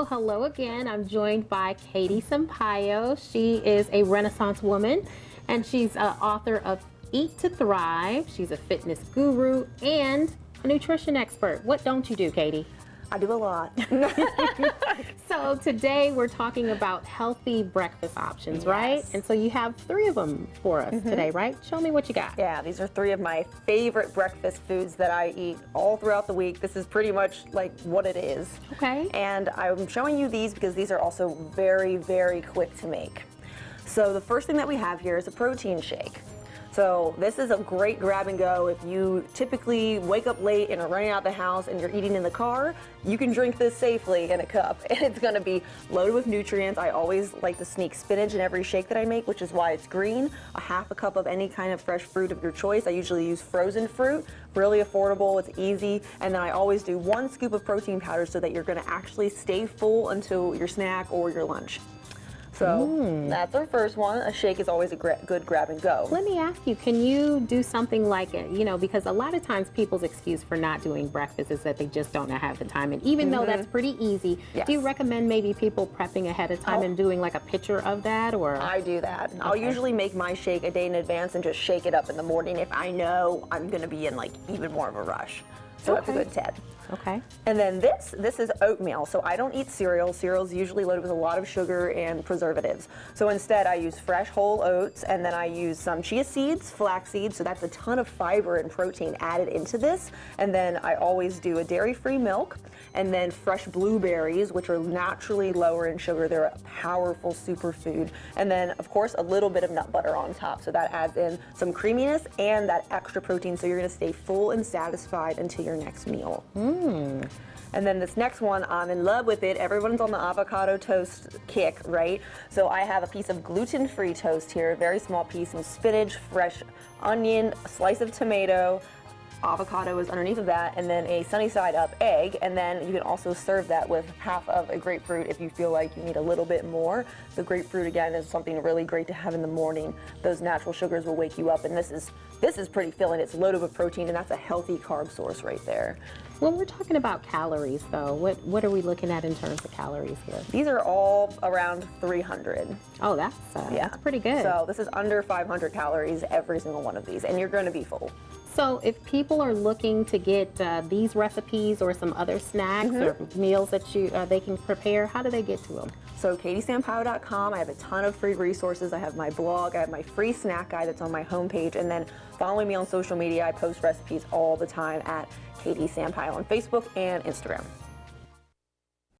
hello again. I'm joined by Katie Sampaio. She is a Renaissance woman, and she's author of Eat to Thrive. She's a fitness guru and a nutrition expert. What don't you do, Katie? I do a lot. So today we're talking about healthy breakfast options, right? And so you have 3 of them for us today, right? Show me what you got. Yeah, these are 3 of my favorite breakfast foods that I eat all throughout the week. This is pretty much like what it is. Okay. And I'm showing you these because these are also very, very quick to make. So the first thing that we have here is a protein shake. So this is a great grab and go. If you typically wake up late and are running out the house and you're eating in the car, you can drink this safely in a cup, and it's going to be loaded with nutrients. I always like to sneak spinach in every shake that I make, which is why it's green. A half a cup of any kind of fresh fruit of your choice. I usually use frozen fruit. Really affordable, it's easy, and then I always do 1 scoop of protein powder so that you're going to actually stay full until your snack or your lunch. So that's our first one. A shake is always a good grab and go. Let me ask you, can you do something like it? You know, because a lot of times people's excuse for not doing breakfast is that they just don't have the time. And even though that's pretty easy, do you recommend maybe people prepping ahead of time and doing like a picture of that? Or I do that. I'll usually make my shake a day in advance and just shake it up in the morning if I know I'm going to be in like even more of a rush. So that's a good tip. Okay. And then this is oatmeal. So I don't eat cereal. Cereal's usually loaded with a lot of sugar and preservatives. So instead I use fresh whole oats, and then I use some chia seeds, flax seeds, so that's a ton of fiber and protein added into this. And then I always do a dairy-free milk, and then fresh blueberries, which are naturally lower in sugar. They're a powerful superfood. And then of course a little bit of nut butter on top. So that adds in some creaminess and that extra protein, so you're gonna stay full and satisfied until your next meal. And then this next one, I'm in love with it. Everyone's on the avocado toast kick, right? So I have a piece of gluten-free toast here, a very small piece, some spinach, fresh onion, a slice of tomato, avocado is underneath of that, and then a sunny side up egg. And then you can also serve that with half of a grapefruit if you feel like you need a little bit more. The grapefruit, again, is something really great to have in the morning. Those natural sugars will wake you up, and this is pretty filling. It's loaded with protein, and that's a healthy carb source right there. When we're talking about calories, though, what are we looking at in terms of calories here? These are all around 300. Oh, that's pretty good. So this is under 500 calories, every single one of these, and you're going to be full. So if people are looking to get these recipes or some other snacks or meals that they can prepare, how do they get to them? So katiesampaio.com, I have a ton of free resources. I have my blog, I have my free snack guide that's on my homepage, and then following me on social media, I post recipes all the time at Katie Sampaio on Facebook and Instagram.